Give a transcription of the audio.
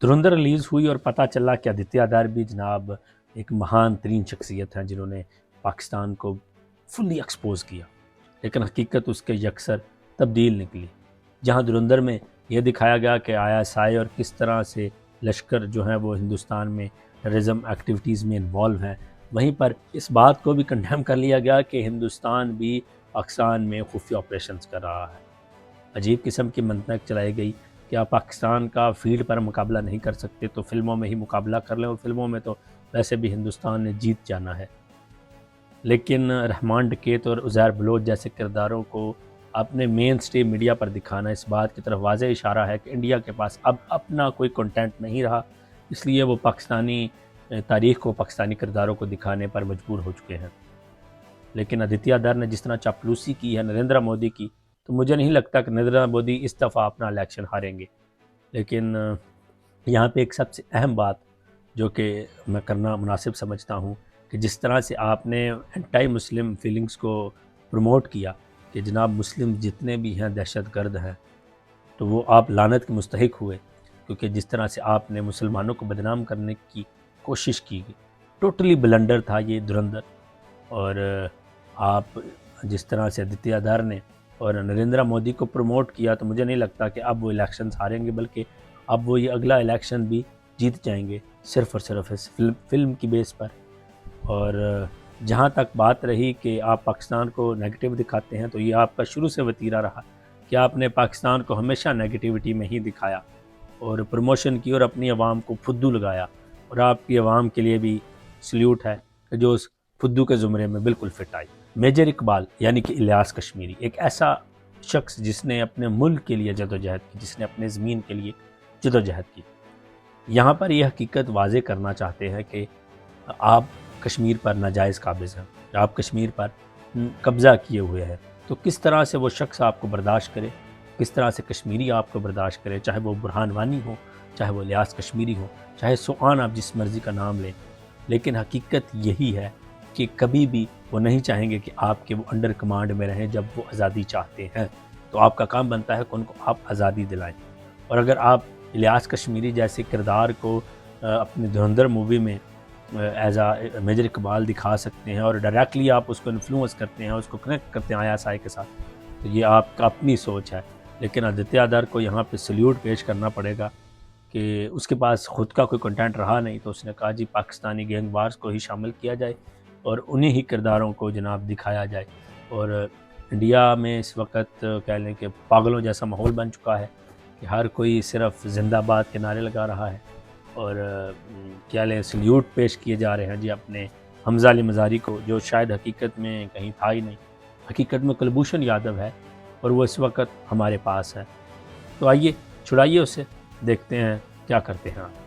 धुरंधर release हुई और पता चला कि आदित्य दर भी जनाब एक महान तरीन शख्सियत हैं जिन्होंने पाकिस्तान को फुली एक्सपोज़ किया, लेकिन हकीकत उसके यकसर तब्दील निकली। जहाँ धुरंधर में यह दिखाया गया कि ISI और किस तरह से लश्कर जो है वो हिंदुस्तान में टेररिज्म एक्टिविटीज़ में इन्वॉल्व हैं, वहीं पर इस बात को भी कंडेम कर लिया गया कि हिंदुस्तान भी पाकिस्तान में खुफिया ऑपरेशंस कर रहा है। अजीब किस्म की मंतक चलाई गई कि आप पाकिस्तान का फील्ड पर मुकाबला नहीं कर सकते तो फिल्मों में ही मुकाबला कर लें, और फिल्मों में तो वैसे भी हिंदुस्तान ने जीत जाना है। लेकिन रहमान डकैत और उज़ैर बलोच जैसे किरदारों को अपने मेन स्ट्रीम मीडिया पर दिखाना इस बात की तरफ वाज़ेह इशारा है कि इंडिया के पास अब अपना कोई कंटेंट नहीं रहा, इसलिए वो पाकिस्तानी तारीख़ को, पाकिस्तानी किरदारों को दिखाने पर मजबूर हो चुके हैं। लेकिन आदित्य दर ने जिस तरह चापलूसी की है नरेंद्र मोदी की, तो मुझे नहीं लगता कि नरेंद्र मोदी इस दफ़ा अपना इलेक्शन हारेंगे। लेकिन यहाँ पे एक सबसे अहम बात जो कि मैं करना मुनासिब समझता हूँ कि जिस तरह से आपने एंटी मुस्लिम फीलिंग्स को प्रमोट किया कि जनाब मुस्लिम जितने भी हैं दहशत गर्द हैं, तो वो आप लानत के मुस्तहिक हुए, क्योंकि जिस तरह से आपने मुसलमानों को बदनाम करने की कोशिश की, टोटली ब्लंडर था ये धुरंधर। और आप जिस तरह से आदित्य दर ने और नरेंद्र मोदी को प्रमोट किया, तो मुझे नहीं लगता कि अब वो इलेक्शन हारेंगे, बल्कि अब वो ये अगला इलेक्शन भी जीत जाएंगे सिर्फ़ और सिर्फ इस फिल्म की बेस पर। और जहाँ तक बात रही कि आप पाकिस्तान को नेगेटिव दिखाते हैं, तो ये आपका शुरू से वतीरा रहा कि आपने पाकिस्तान को हमेशा नेगेटिविटी में ही दिखाया और प्रमोशन की और अपनी आवाम को फुद्दू लगाया। और आपकी आवाम के लिए भी सल्यूट है कि जो उस फुद्दू के ज़ुमरे में बिल्कुल फिट आई। मेजर इकबाल यानी कि इलियास कश्मीरी एक ऐसा शख्स जिसने अपने मुल्क के लिए जदोजहद की, जिसने अपने ज़मीन के लिए जदोजहद की। यहाँ पर यह हकीकत वाज़े करना चाहते हैं कि आप कश्मीर पर नाजायज़ काबिज़ हैं, आप कश्मीर पर कब्ज़ा किए हुए हैं, तो किस तरह से वो शख्स आपको बर्दाश्त करे, किस तरह से कश्मीरी आपको बर्दाश्त करे, चाहे वो बुरहान वानी हो, चाहे वो इलियास कश्मीरी हो, चाहे सुआन आप जिस मर्ज़ी का नाम लें। लेकिन हकीकत यही है कि कभी भी वो नहीं चाहेंगे कि आपके वो अंडर कमांड में रहें। जब वो आज़ादी चाहते हैं तो आपका काम बनता है कि उनको आप आज़ादी दिलाएं। और अगर आप इलियास कश्मीरी जैसे किरदार को अपनी धुरंधर मूवी में एज आ मेजर इकबाल दिखा सकते हैं और डायरेक्टली आप उसको इन्फ्लुएंस करते हैं, उसको कनेक्ट करते हैं ISI के साथ, तो ये आपका अपनी सोच है। लेकिन आदित्य दर को यहाँ पे सल्यूट पेश करना पड़ेगा कि उसके पास ख़ुद का कोई कंटेंट रहा नहीं, तो उसने कहा जी पाकिस्तानी गैंग वार्स को ही शामिल किया जाए और उन्हीं ही किरदारों को जनाब दिखाया जाए। और इंडिया में इस वक्त कह लें कि पागलों जैसा माहौल बन चुका है कि हर कोई सिर्फ जिंदाबाद के नारे लगा रहा है और क्या लें सल्यूट पेश किए जा रहे हैं जी अपने हमज़ा अली मज़ारी को, जो शायद हकीकत में कहीं था ही नहीं। हकीकत में कुलभूषण यादव है और वो इस वक्त हमारे पास है। तो आइए छुड़ाइए उसे, देखते हैं क्या करते हैं आप।